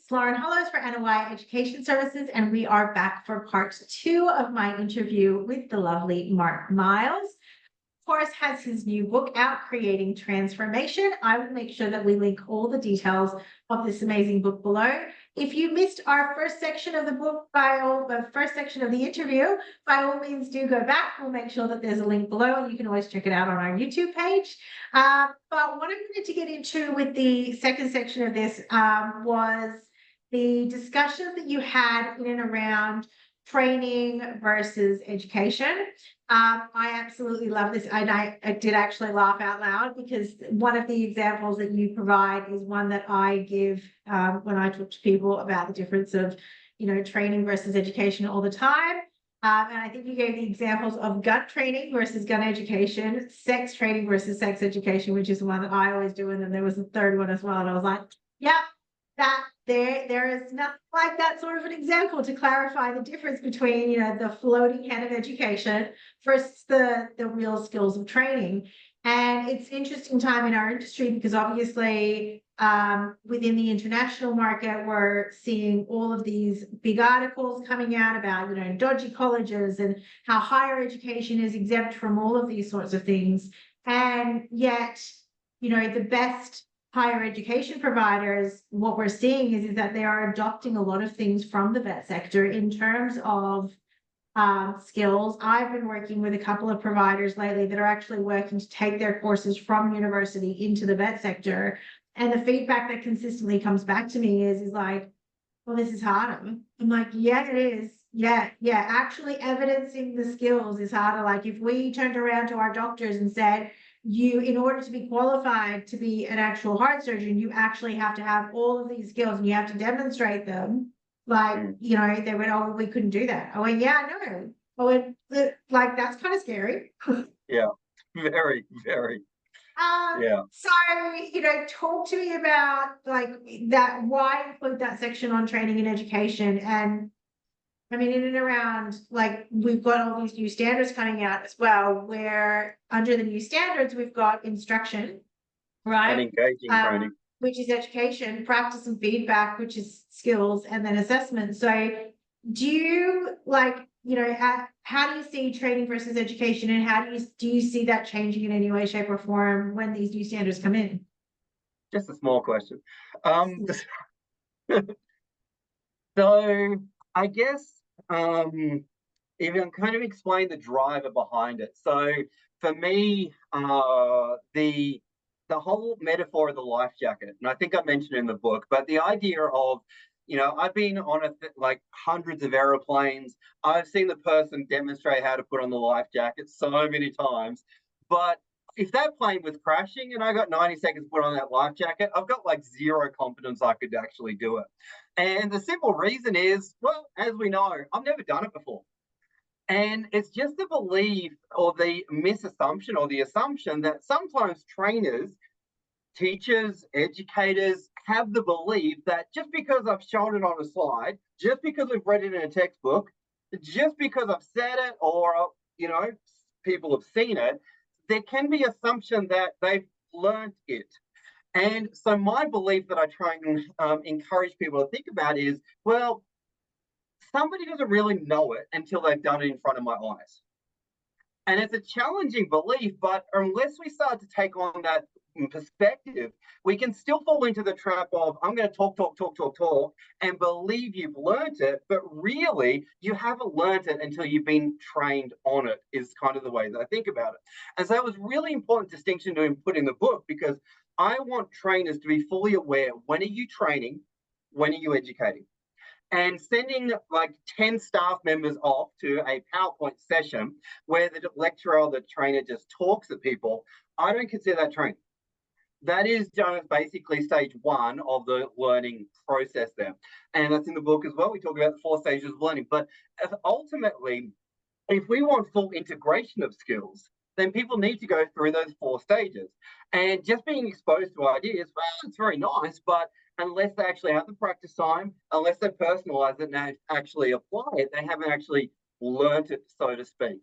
It's Lauren Hollows for NOI Education Services, and we are back for part two of my interview with the lovely Marc Miles. Of course, has his new book out, Creating Transformation. I will make sure that we link all the details of this amazing book below. If you missed our first section of the book, the first section of the interview, by all means do go back. We'll make sure that there's a link below, and you can always check it out on our YouTube page. But what I wanted to get into with the second section of this was the discussion that you had in and around training versus education. I absolutely love this, and I did actually laugh out loud because one of the examples that you provide is one that I give when I talk to people about the difference of, training versus education all the time. And I think you gave the examples of gun training versus gun education, sex training versus sex education, which is the one that I always do. And then there was a third one as well. And I was like, yeah, that there is nothing like that sort of an example to clarify the difference between, the floating head of education versus the real skills of training. And it's an interesting time in our industry because obviously within the international market, we're seeing all of these big articles coming out about, dodgy colleges and how higher education is exempt from all of these sorts of things. And yet, the best higher education providers, what we're seeing is that they are adopting a lot of things from the vet sector in terms of skills. I've been working with a couple of providers lately that are actually working to take their courses from university into the vet sector. And the feedback that consistently comes back to me is like, well, this is harder. I'm like, yeah, it is. Yeah. Actually evidencing the skills is harder. Like if we turned around to our doctors and said, in order to be qualified to be an actual heart surgeon, you actually have to have all of these skills and you have to demonstrate them. Like, they went, oh, we couldn't do that. I went, yeah, no. I went, like, that's kind of scary. Yeah, very, very. Yeah. So, talk to me about like that, why include that section on training and education? And I mean, in and around, like, we've got all these new standards coming out as well, where under the new standards, we've got instruction, right? And engaging training. Which is education, practice and feedback, which is skills, and then assessment. So do you how do you see training versus education, and how do you see that changing in any way, shape, or form when these new standards come in? Just a small question. So I guess if I can kind of explain the driver behind it. So for me, the whole metaphor of the life jacket, and I think I mentioned it in the book, but the idea of, I've been on like hundreds of aeroplanes. I've seen the person demonstrate how to put on the life jacket so many times. But if that plane was crashing and I got 90 seconds to put on that life jacket, I've got like zero confidence I could actually do it. And the simple reason is, well, as we know, I've never done it before. And it's just the belief or the misassumption or the assumption that sometimes trainers, teachers, educators have the belief that just because I've shown it on a slide, just because we've read it in a textbook, just because I've said it or, people have seen it, there can be assumption that they've learned it. And so my belief that I try and encourage people to think about is, well, somebody doesn't really know it until they've done it in front of my eyes. And it's a challenging belief, but unless we start to take on that perspective, we can still fall into the trap of, I'm going to talk, and believe you've learned it, but really you haven't learned it until you've been trained on it, is kind of the way that I think about it. And so it was really important distinction to put in the book, because I want trainers to be fully aware, when are you training, when are you educating? And sending like 10 staff members off to a PowerPoint session where the lecturer or the trainer just talks at people, I don't consider that training. That is basically stage one of the learning process there. And that's in the book as well. We talk about the 4 stages of learning. But ultimately, if we want full integration of skills, then people need to go through those 4 stages. And just being exposed to ideas, well, it's very nice, but unless they actually have the practice time, unless they personalize it and actually apply it, they haven't actually learned it, so to speak.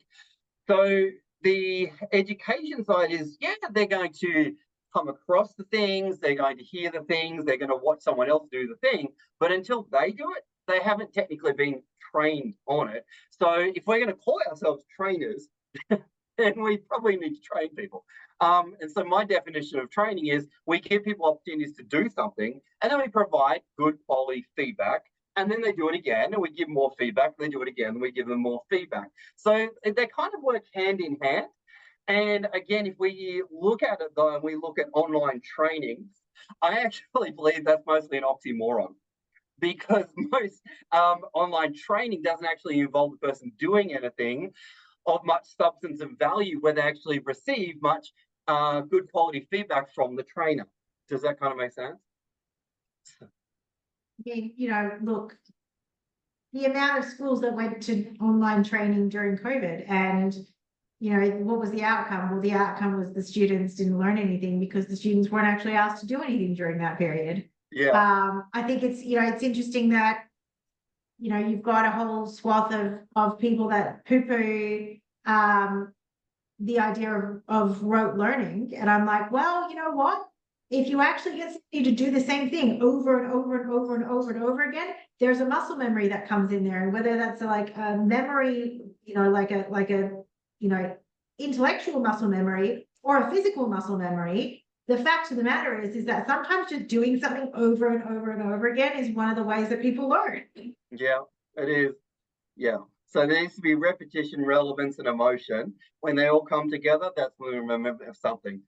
So the education side is, yeah, they're going to come across the things, they're going to hear the things, they're going to watch someone else do the thing. But until they do it, they haven't technically been trained on it. So if we're going to call ourselves trainers, then we probably need to train people. And so my definition of training is we give people opportunities to do something, and then we provide good quality feedback, and then they do it again, and we give more feedback, and they do it again, and we give them more feedback. So they kind of work hand in hand. And again, if we look at it though, and we look at online training, I actually believe that's mostly an oxymoron, because most online training doesn't actually involve the person doing anything of much substance and value, where they actually receive much good quality feedback from the trainer. Does that kind of make sense? Look, the amount of schools that went to online training during COVID, and what was the outcome? Well, the outcome was the students didn't learn anything because the students weren't actually asked to do anything during that period. Yeah. I think it's it's interesting that you've got a whole swath of people that poo-poo the idea of rote learning, and I'm like, well, you know what? If you actually get somebody to do the same thing over and over and over and over and over again, there's a muscle memory that comes in there, and whether that's like a memory, like a intellectual muscle memory or a physical muscle memory. The fact of the matter is that sometimes just doing something over and over and over again is one of the ways that people learn. Yeah, it is. Yeah. So there needs to be repetition, relevance, and emotion. When they all come together, that's when we remember something.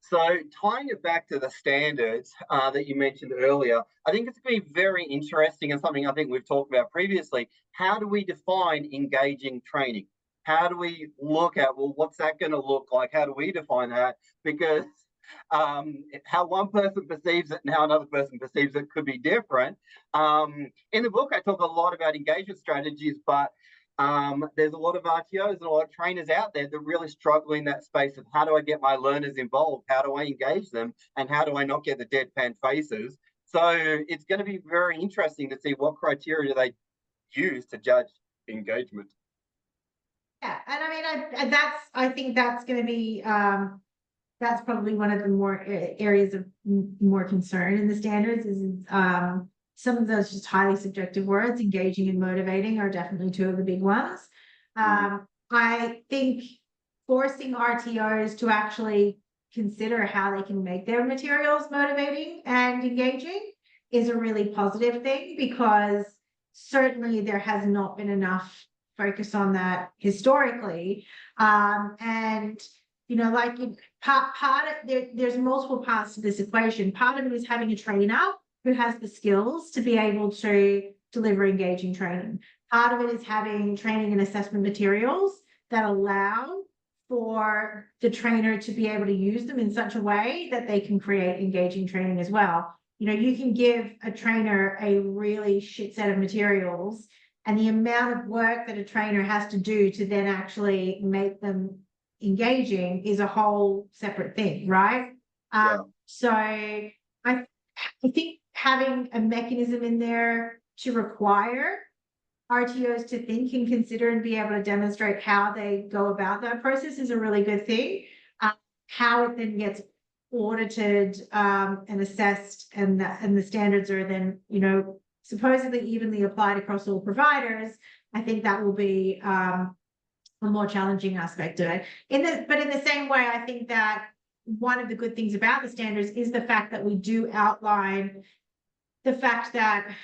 So tying it back to the standards that you mentioned earlier, I think it's going to be very interesting, and something I think we've talked about previously. How do we define engaging training? How do we look at, well, what's that going to look like? How do we define that? Because how one person perceives it and how another person perceives it could be different. In the book, I talk a lot about engagement strategies, but there's a lot of RTOs and a lot of trainers out there that really struggle in that space of how do I get my learners involved? How do I engage them? And how do I not get the deadpan faces? So it's going to be very interesting to see what criteria they use to judge engagement. Yeah, and I mean, I think that's going to be that's probably one of the more areas of more concern in the standards is some of those just highly subjective words, engaging and motivating, are definitely two of the big ones. I think forcing RTOs to actually consider how they can make their materials motivating and engaging is a really positive thing, because certainly there has not been enough focus on that historically. And like part of there's multiple parts to this equation. Part of it is having a trainer who has the skills to be able to deliver engaging training. Part of it is having training and assessment materials that allow for the trainer to be able to use them in such a way that they can create engaging training as well. You can give a trainer a really shit set of materials, and the amount of work that a trainer has to do to then actually make them engaging is a whole separate thing, right? So I think having a mechanism in there to require RTOs to think and consider and be able to demonstrate how they go about that process is a really good thing. How it then gets audited and assessed, and the standards are then supposedly evenly applied across all providers, I think that will be a more challenging aspect of it. But in the same way, I think that one of the good things about the standards is the fact that we do outline the fact that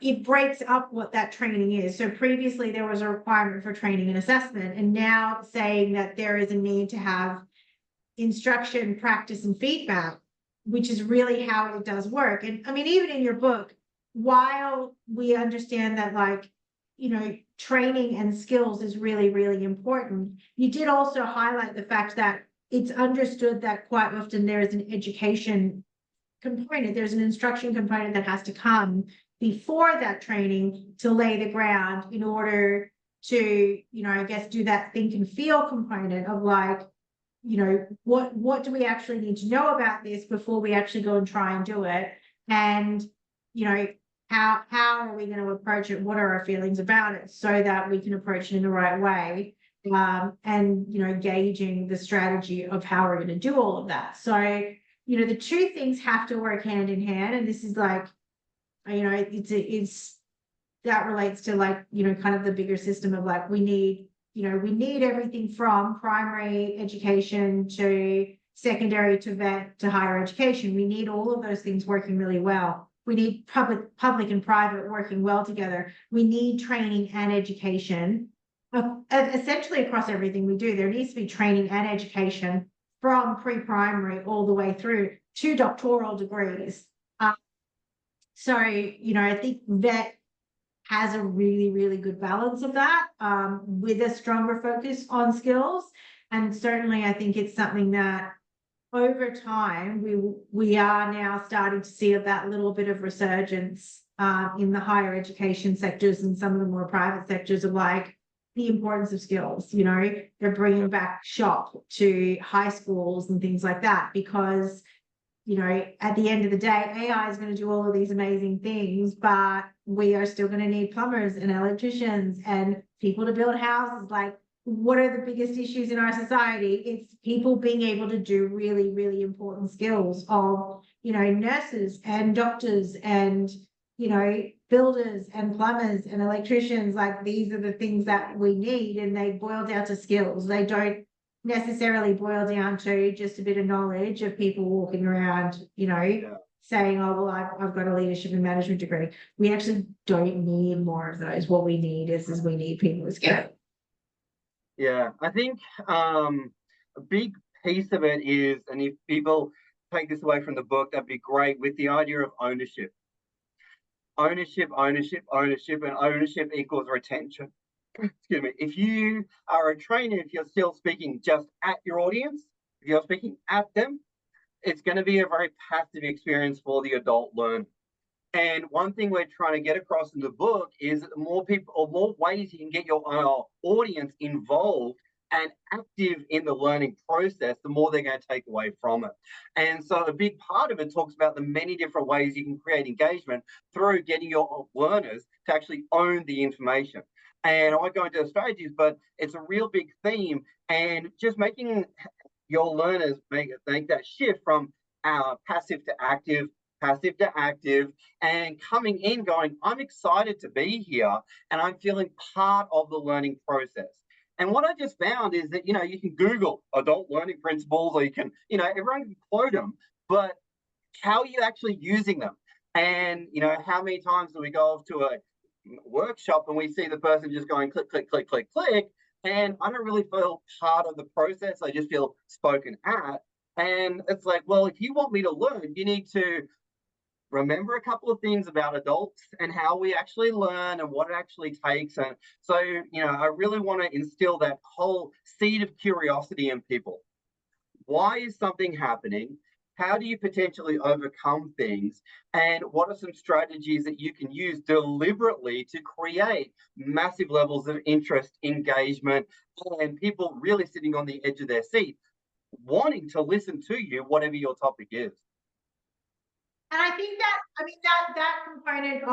it breaks up what that training is. So previously there was a requirement for training and assessment, and now saying that there is a need to have instruction, practice, and feedback, which is really how it does work. And I mean, even in your book, while we understand that training and skills is really, really important, you did also highlight the fact that it's understood that quite often there is an education component, there's an instruction component that has to come before that training to lay the ground in order to, I guess, do that think and feel component of what do we actually need to know about this before we actually go and try and do it? And, how are we going to approach it? What are our feelings about it, so that we can approach it in the right way? And gauging the strategy of how we're going to do all of that. So the two things have to work hand in hand. And this is like, it's that relates to like, kind of the bigger system of like, we need everything from primary education to secondary to vet to higher education. We need all of those things working really well. We need public and private working well together. We need training and education, essentially across everything we do. There needs to be training and education from pre-primary all the way through to doctoral degrees. So, I think vet has a really, really good balance of that, with a stronger focus on skills. And certainly I think it's something that over time we are now starting to see that little bit of resurgence in the higher education sectors and some of the more private sectors of like the importance of skills. They're bringing back shop to high schools and things like that because at the end of the day, AI is going to do all of these amazing things, but we are still going to need plumbers and electricians and people to build houses. Like, what are the biggest issues in our society? It's people being able to do really, really important skills of, nurses and doctors and, builders and plumbers and electricians. Like, these are the things that we need, and they boil down to skills. They don't necessarily boil down to just a bit of knowledge of people walking around, saying, oh, well, I've got a leadership and management degree. We actually don't need more of those. What we need is we need people with skills. Yeah, I think a big piece of it is, and if people take this away from the book, that'd be great, with the idea of ownership. Ownership, ownership, ownership, and ownership equals retention. Excuse me. If you are a trainer, if you're still speaking just at your audience, if you're speaking at them, it's going to be a very passive experience for the adult learner. And one thing we're trying to get across in the book is that the more people or more ways you can get your audience involved and active in the learning process, the more they're going to take away from it. And so a big part of it talks about the many different ways you can create engagement through getting your learners to actually own the information. And I won't go into the strategies, but it's a real big theme, and just making your learners make that shift from passive to active, and coming in going, I'm excited to be here and I'm feeling part of the learning process. And what I just found is that, you can Google adult learning principles, or you can, everyone can quote them, but how are you actually using them? And, how many times do we go off to a workshop and we see the person just going click, click, click, click, click, and I don't really feel part of the process. I just feel spoken at. And it's like, well, if you want me to learn, you need to remember a couple of things about adults and how we actually learn and what it actually takes. And so, I really want to instill that whole seed of curiosity in people. Why is something happening? How do you potentially overcome things? And what are some strategies that you can use deliberately to create massive levels of interest, engagement, and people really sitting on the edge of their seat, wanting to listen to you, whatever your topic is? And I think that component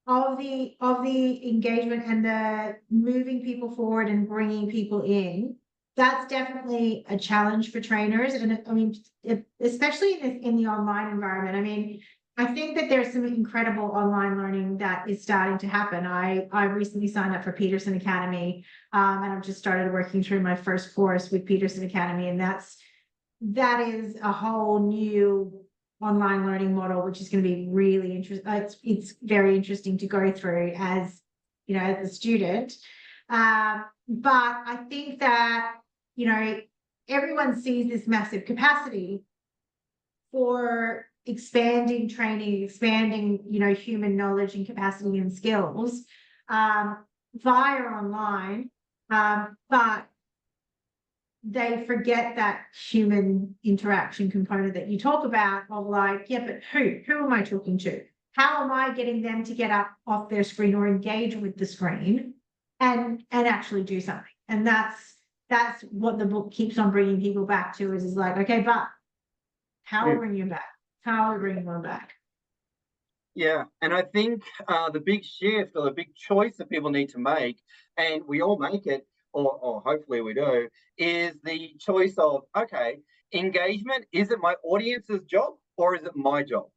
of the engagement and the moving people forward and bringing people in, that's definitely a challenge for trainers. And especially in the online environment. I think that there's some incredible online learning that is starting to happen. I recently signed up for Peterson Academy, and I've just started working through my first course with Peterson Academy, and that is a whole new online learning model, which is going to be really interesting. It's very interesting to go through as a student. But I think that everyone sees this massive capacity for expanding training, expanding human knowledge and capacity and skills via online, but they forget that human interaction component that you talk about of like, yeah, but who am I talking to? How am I getting them to get up off their screen or engage with the screen and actually do something? And that's what the book keeps on bringing people back to is like, okay, but how are we bringing them back? How are we bringing them back? Yeah, and I think the big shift or the big choice that people need to make, and we all make it, or hopefully we do, is the choice of, okay, Engagement, is it my audience's job or is it my job?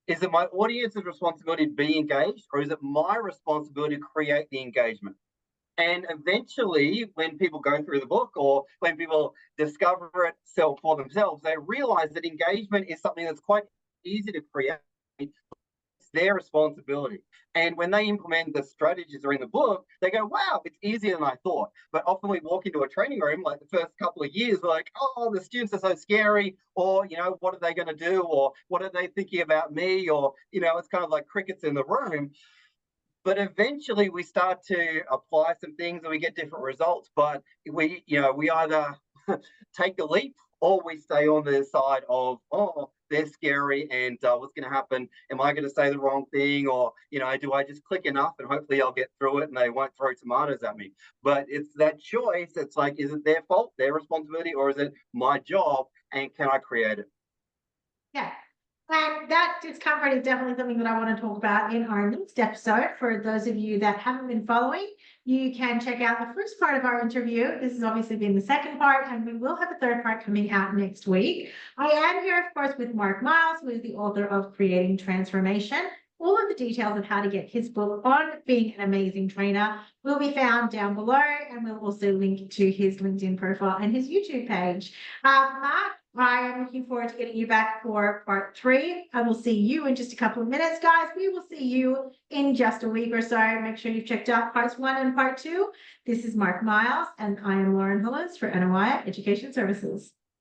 Is it my audience's responsibility to be engaged, or is it my responsibility to create the engagement? And eventually, when people go through the book or when people discover it for themselves, they realize that engagement is something that's quite easy to create. It's their responsibility. And when they implement the strategies that are in the book, they go, wow, it's easier than I thought. But often we walk into a training room, like the first couple of years, we're like, oh, the students are so scary, or, what are they going to do? Or what are they thinking about me? Or, it's kind of like crickets in the room. But eventually we start to apply some things and we get different results. But we either take the leap or we stay on the side of, oh, they're scary and what's going to happen? Am I going to say the wrong thing? Or, do I just click enough and hopefully I'll get through it and they won't throw tomatoes at me? But it's that choice. It's like, is it their fault, their responsibility, or is it my job? And can I create it? Yeah. And that discomfort is definitely something that I want to talk about in our next episode. For those of you that haven't been following, you can check out the first part of our interview. This has obviously been the second part, and we will have a third part coming out next week. I am here, of course, with Marc Miles, who is the author of Creating Transformation. All of the details of how to get his book on being an amazing trainer will be found down below, and we'll also link to his LinkedIn profile and his YouTube page. Marc, I am looking forward to getting you back for part 3. I will see you in just a couple of minutes, guys. We will see you in just a week or so. Make sure you've checked out parts 1 and part 2. This is Marc Miles, and I am Lauren Hullis for NOI Education Services.